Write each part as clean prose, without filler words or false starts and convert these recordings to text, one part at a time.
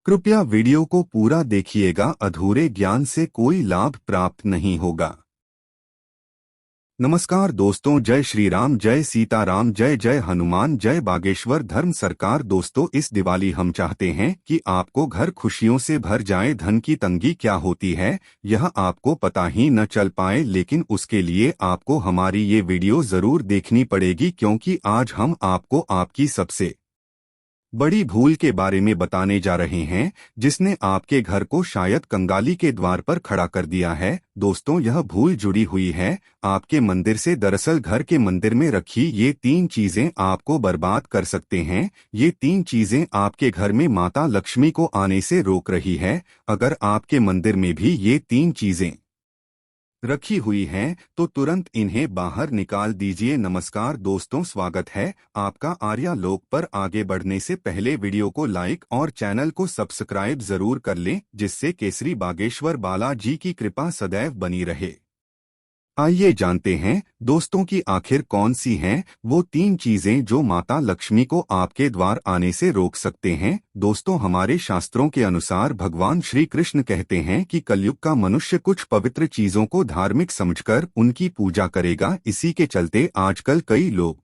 कृपया वीडियो को पूरा देखिएगा, अधूरे ज्ञान से कोई लाभ प्राप्त नहीं होगा। नमस्कार दोस्तों, जय श्री राम, जय सीताराम, जय जय हनुमान, जय बागेश्वर धर्म सरकार। दोस्तों, इस दिवाली हम चाहते हैं कि आपको घर खुशियों से भर जाए। धन की तंगी क्या होती है यह आपको पता ही न चल पाए, लेकिन उसके लिए आपको हमारी ये वीडियो जरूर देखनी पड़ेगी, क्योंकि आज हम आपको आपकी सबसे बड़ी भूल के बारे में बताने जा रहे हैं, जिसने आपके घर को शायद कंगाली के द्वार पर खड़ा कर दिया है। दोस्तों, यह भूल जुड़ी हुई है आपके मंदिर से। दरअसल घर के मंदिर में रखी ये 3 चीजें आपको बर्बाद कर सकते हैं। ये 3 चीजें आपके घर में माता लक्ष्मी को आने से रोक रही है। अगर आपके मंदिर में भी ये 3 चीजें रखी हुई हैं तो तुरंत इन्हें बाहर निकाल दीजिए। नमस्कार दोस्तों, स्वागत है आपका आर्या लोक पर। आगे बढ़ने से पहले वीडियो को लाइक और चैनल को सब्सक्राइब जरूर कर लें, जिससे केसरी बागेश्वर बालाजी की कृपा सदैव बनी रहे। आइए जानते हैं दोस्तों की आखिर कौन सी हैं वो 3 चीजें जो माता लक्ष्मी को आपके द्वार आने से रोक सकते हैं। दोस्तों, हमारे शास्त्रों के अनुसार भगवान श्री कृष्ण कहते हैं कि कलयुग का मनुष्य कुछ पवित्र चीजों को धार्मिक समझकर उनकी पूजा करेगा। इसी के चलते आजकल कई लोग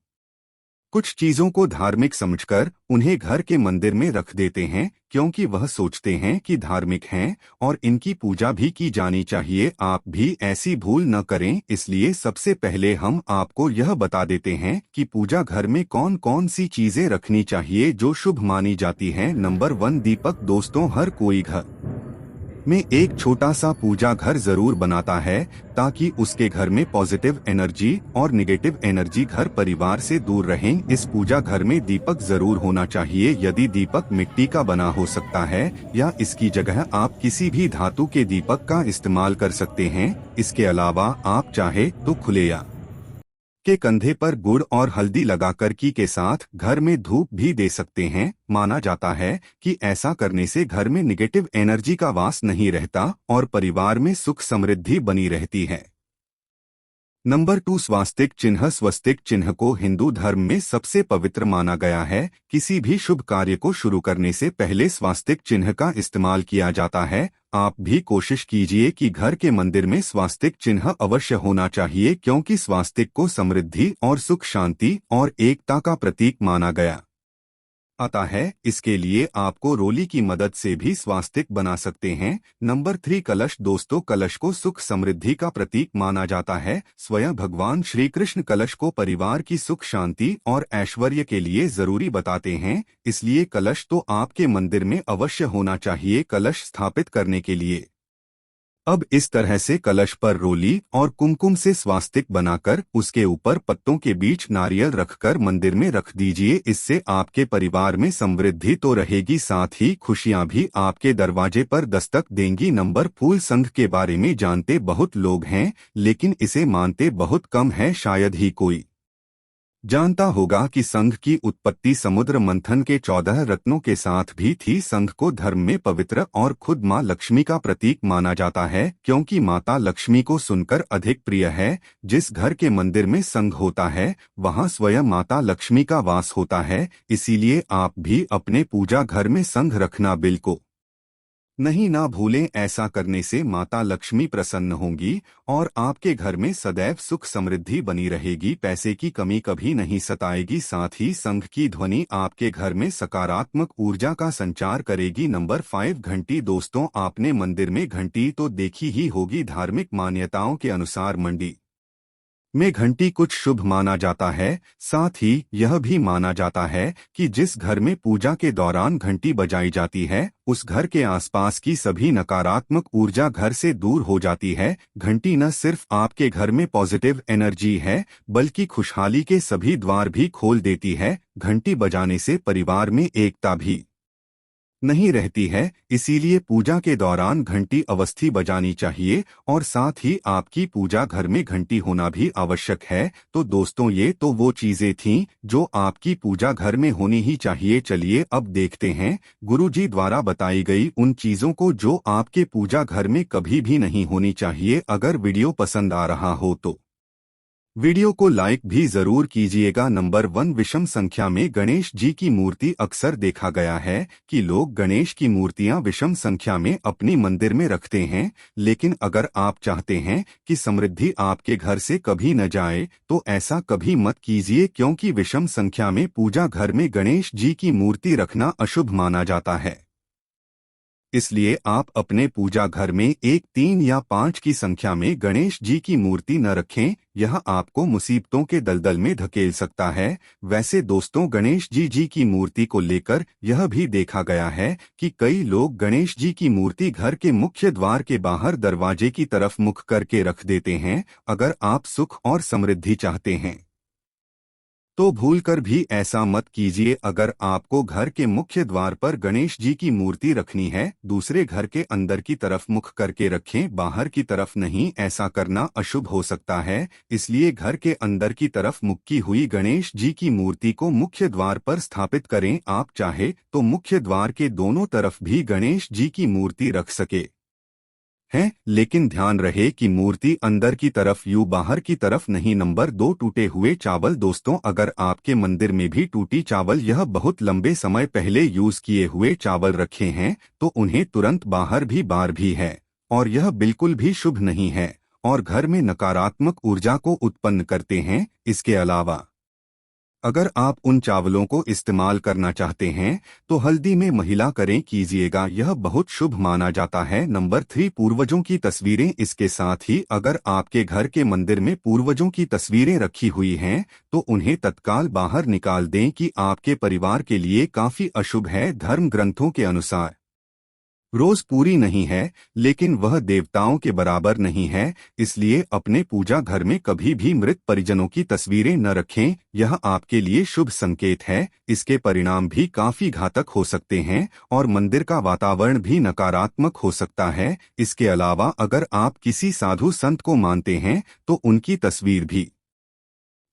कुछ चीजों को धार्मिक समझकर उन्हें घर के मंदिर में रख देते हैं, क्योंकि वह सोचते हैं कि धार्मिक हैं और इनकी पूजा भी की जानी चाहिए। आप भी ऐसी भूल न करें, इसलिए सबसे पहले हम आपको यह बता देते हैं कि पूजा घर में कौन कौन सी चीजें रखनी चाहिए जो शुभ मानी जाती हैं। नंबर 1, दीपक। दोस्तों, हर कोई घर में एक छोटा सा पूजा घर जरूर बनाता है, ताकि उसके घर में पॉजिटिव एनर्जी और निगेटिव एनर्जी घर परिवार से दूर रहें। इस पूजा घर में दीपक जरूर होना चाहिए। यदि दीपक मिट्टी का बना हो सकता है या इसकी जगह आप किसी भी धातु के दीपक का इस्तेमाल कर सकते हैं। इसके अलावा आप चाहे तो खुले या के कंधे पर गुड़ और हल्दी लगाकर की के साथ घर में धूप भी दे सकते हैं। माना जाता है कि ऐसा करने से घर में निगेटिव एनर्जी का वास नहीं रहता और परिवार में सुख समृद्धि बनी रहती है। नंबर 2, स्वास्तिक चिन्ह। स्वस्तिक चिन्ह को हिंदू धर्म में सबसे पवित्र माना गया है। किसी भी शुभ कार्य को शुरू करने से पहले स्वास्तिक चिन्ह का इस्तेमाल किया जाता है। आप भी कोशिश कीजिए कि घर के मंदिर में स्वास्तिक चिन्ह अवश्य होना चाहिए, क्योंकि स्वास्तिक को समृद्धि और सुख, शांति और एकता का प्रतीक माना गया आता है। इसके लिए आपको रोली की मदद से भी स्वास्तिक बना सकते हैं। नंबर 3, कलश। दोस्तों, कलश को सुख समृद्धि का प्रतीक माना जाता है। स्वयं भगवान श्री कृष्ण कलश को परिवार की सुख, शांति और ऐश्वर्य के लिए जरूरी बताते हैं। इसलिए कलश तो आपके मंदिर में अवश्य होना चाहिए। कलश स्थापित करने के लिए अब इस तरह से कलश पर रोली और कुमकुम से स्वास्तिक बनाकर उसके ऊपर पत्तों के बीच नारियल रखकर मंदिर में रख दीजिए। इससे आपके परिवार में समृद्धि तो रहेगी, साथ ही खुशियां भी आपके दरवाजे पर दस्तक देंगी। नंबर 4, संघ के बारे में जानते बहुत लोग हैं, लेकिन इसे मानते बहुत कम है। शायद ही कोई जानता होगा कि संघ की उत्पत्ति समुद्र मंथन के 14 रत्नों के साथ भी थी। संघ को धर्म में पवित्र और खुद माँ लक्ष्मी का प्रतीक माना जाता है, क्योंकि माता लक्ष्मी को सुनकर अधिक प्रिय है। जिस घर के मंदिर में संघ होता है वहाँ स्वयं माता लक्ष्मी का वास होता है। इसीलिए आप भी अपने पूजा घर में संघ रखना बिल्कुल नहीं ना भूलें। ऐसा करने से माता लक्ष्मी प्रसन्न होंगी और आपके घर में सदैव सुख समृद्धि बनी रहेगी। पैसे की कमी कभी नहीं सताएगी। साथ ही संघ की ध्वनि आपके घर में सकारात्मक ऊर्जा का संचार करेगी। नंबर 5, घंटी। दोस्तों, आपने मंदिर में घंटी तो देखी ही होगी। धार्मिक मान्यताओं के अनुसार मंडी में घंटी कुछ शुभ माना जाता है। साथ ही यह भी माना जाता है कि जिस घर में पूजा के दौरान घंटी बजाई जाती है उस घर के आसपास की सभी नकारात्मक ऊर्जा घर से दूर हो जाती है। घंटी न सिर्फ आपके घर में पॉजिटिव एनर्जी है, बल्कि खुशहाली के सभी द्वार भी खोल देती है। घंटी बजाने से परिवार में एकता भी नहीं रहती है, इसीलिए पूजा के दौरान घंटी अवस्थी बजानी चाहिए और साथ ही आपकी पूजा घर में घंटी होना भी आवश्यक है। तो दोस्तों, ये तो वो चीजें थीं जो आपकी पूजा घर में होनी ही चाहिए। चलिए अब देखते हैं गुरुजी द्वारा बताई गई उन चीजों को जो आपके पूजा घर में कभी भी नहीं होनी चाहिए। अगर वीडियो पसंद आ रहा हो तो वीडियो को लाइक भी जरूर कीजिएगा। नंबर 1, विषम संख्या में गणेश जी की मूर्ति। अक्सर देखा गया है कि लोग गणेश की मूर्तियां विषम संख्या में अपनी मंदिर में रखते हैं, लेकिन अगर आप चाहते हैं कि समृद्धि आपके घर से कभी न जाए तो ऐसा कभी मत कीजिए, क्योंकि विषम संख्या में पूजा घर में गणेश जी की मूर्ति रखना अशुभ माना जाता है। इसलिए आप अपने पूजा घर में 1, 3 या 5 की संख्या में गणेश जी की मूर्ति न रखें, यह आपको मुसीबतों के दलदल में धकेल सकता है। वैसे दोस्तों, गणेश जी की मूर्ति को लेकर यह भी देखा गया है कि कई लोग गणेश जी की मूर्ति घर के मुख्य द्वार के बाहर दरवाजे की तरफ मुख करके रख देते हैं। अगर आप सुख और समृद्धि चाहते हैं तो भूलकर भी ऐसा मत कीजिए। अगर आपको घर के मुख्य द्वार पर गणेश जी की मूर्ति रखनी है, दूसरे घर के अंदर की तरफ मुख करके रखें, बाहर की तरफ नहीं। ऐसा करना अशुभ हो सकता है। इसलिए घर के अंदर की तरफ मुक्की हुई गणेश जी की मूर्ति को मुख्य द्वार पर स्थापित करें। आप चाहे तो मुख्य द्वार के दोनों तरफ भी गणेश जी की मूर्ति रख सके है, लेकिन ध्यान रहे कि मूर्ति अंदर की तरफ यूं बाहर की तरफ नहीं। नंबर 2, टूटे हुए चावल। दोस्तों, अगर आपके मंदिर में भी टूटी चावल, यह बहुत लंबे समय पहले यूज किए हुए चावल रखे हैं, तो उन्हें तुरंत बाहर भी बार भी है, और यह बिल्कुल भी शुभ नहीं है और घर में नकारात्मक ऊर्जा को उत्पन्न करते हैं। इसके अलावा अगर आप उन चावलों को इस्तेमाल करना चाहते हैं तो हल्दी में महिला करें कीजिएगा, यह बहुत शुभ माना जाता है। नंबर 3, पूर्वजों की तस्वीरें। इसके साथ ही अगर आपके घर के मंदिर में पूर्वजों की तस्वीरें रखी हुई हैं तो उन्हें तत्काल बाहर निकाल दें कि आपके परिवार के लिए काफी अशुभ है। धर्म ग्रंथों के अनुसार रोज पूरी नहीं है, लेकिन वह देवताओं के बराबर नहीं है। इसलिए अपने पूजा घर में कभी भी मृत परिजनों की तस्वीरें न रखें, यह आपके लिए शुभ संकेत है। इसके परिणाम भी काफी घातक हो सकते हैं और मंदिर का वातावरण भी नकारात्मक हो सकता है। इसके अलावा अगर आप किसी साधु संत को मानते हैं तो उनकी तस्वीर भी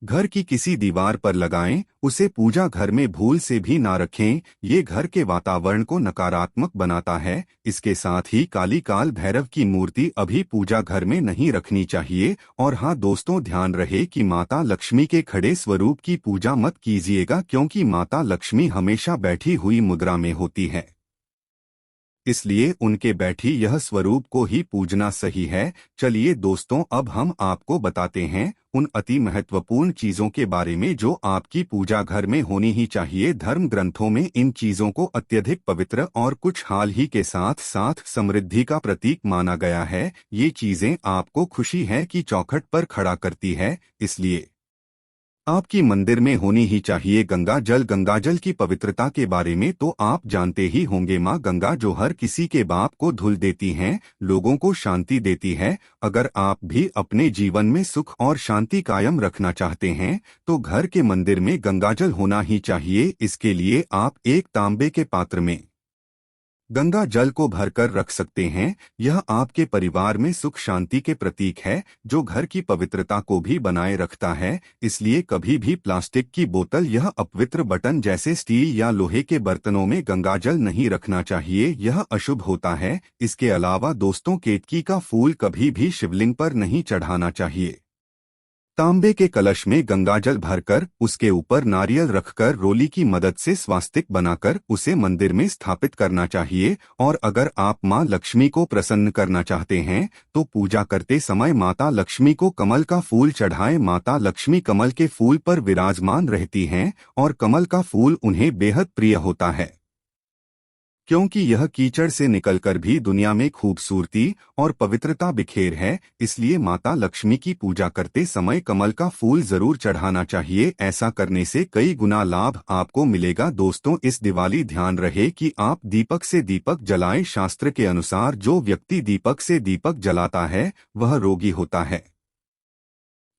घर की किसी दीवार पर लगाएं। उसे पूजा घर में भूल से भी ना रखें, ये घर के वातावरण को नकारात्मक बनाता है। इसके साथ ही काली काल भैरव की मूर्ति अभी पूजा घर में नहीं रखनी चाहिए। और हाँ दोस्तों, ध्यान रहे कि माता लक्ष्मी के खड़े स्वरूप की पूजा मत कीजिएगा, क्योंकि माता लक्ष्मी हमेशा बैठी हुई मुद्रा में होती है, इसलिए उनके बैठी यह स्वरूप को ही पूजना सही है। चलिए दोस्तों, अब हम आपको बताते हैं उन अति महत्वपूर्ण चीजों के बारे में जो आपकी पूजा घर में होनी ही चाहिए। धर्म ग्रंथों में इन चीजों को अत्यधिक पवित्र और कुछ हाल ही के साथ साथ समृद्धि का प्रतीक माना गया है। ये चीजें आपको खुशी है कि चौखट पर खड़ा करती है, इसलिए आपकी मंदिर में होनी ही चाहिए। गंगा जल। गंगा जल की पवित्रता के बारे में तो आप जानते ही होंगे। माँ गंगा जो हर किसी के पाप को धुल देती हैं, लोगों को शांति देती है। अगर आप भी अपने जीवन में सुख और शांति कायम रखना चाहते हैं तो घर के मंदिर में गंगाजल होना ही चाहिए। इसके लिए आप एक तांबे के पात्र में गंगा जल को भरकर रख सकते हैं। यह आपके परिवार में सुख शांति के प्रतीक है, जो घर की पवित्रता को भी बनाए रखता है। इसलिए कभी भी प्लास्टिक की बोतल या अपवित्र बर्तन जैसे स्टील या लोहे के बर्तनों में गंगाजल नहीं रखना चाहिए, यह अशुभ होता है। इसके अलावा दोस्तों, केतकी का फूल कभी भी शिवलिंग पर नहीं चढ़ाना चाहिए। तांबे के कलश में गंगाजल भरकर उसके ऊपर नारियल रखकर रोली की मदद से स्वास्तिक बनाकर उसे मंदिर में स्थापित करना चाहिए। और अगर आप मां लक्ष्मी को प्रसन्न करना चाहते हैं तो पूजा करते समय माता लक्ष्मी को कमल का फूल चढ़ाएं। माता लक्ष्मी कमल के फूल पर विराजमान रहती हैं और कमल का फूल उन्हें बेहद प्रिय होता है, क्योंकि यह कीचड़ से निकलकर भी दुनिया में खूबसूरती और पवित्रता बिखेर है। इसलिए माता लक्ष्मी की पूजा करते समय कमल का फूल जरूर चढ़ाना चाहिए। ऐसा करने से कई गुना लाभ आपको मिलेगा। दोस्तों, इस दिवाली ध्यान रहे कि आप दीपक से दीपक जलाएं। शास्त्र के अनुसार जो व्यक्ति दीपक से दीपक जलाता है वह रोगी होता है।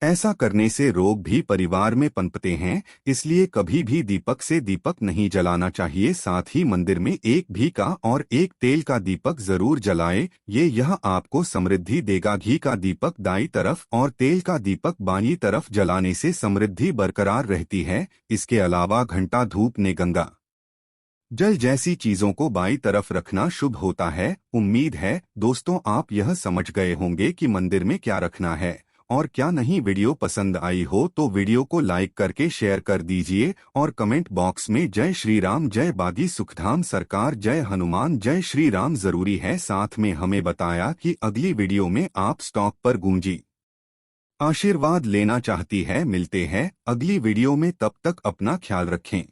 ऐसा करने से रोग भी परिवार में पनपते हैं, इसलिए कभी भी दीपक से दीपक नहीं जलाना चाहिए। साथ ही मंदिर में एक घी का और एक तेल का दीपक जरूर जलाएं। यह आपको समृद्धि देगा। घी का दीपक दाईं तरफ और तेल का दीपक बाईं तरफ जलाने से समृद्धि बरकरार रहती है। इसके अलावा घंटा, धूप ने गंगा जल जैसी चीजों को बाईं तरफ रखना शुभ होता है। उम्मीद है दोस्तों आप यह समझ गए होंगे कि मंदिर में क्या रखना है और क्या नहीं। वीडियो पसंद आई हो तो वीडियो को लाइक करके शेयर कर दीजिए और कमेंट बॉक्स में जय श्री राम, जय बागी सुखधाम सरकार, जय हनुमान, जय श्री राम जरूरी है। साथ में हमें बताया कि अगली वीडियो में आप स्टॉक पर गूंजी आशीर्वाद लेना चाहती है। मिलते हैं अगली वीडियो में, तब तक अपना ख्याल रखें।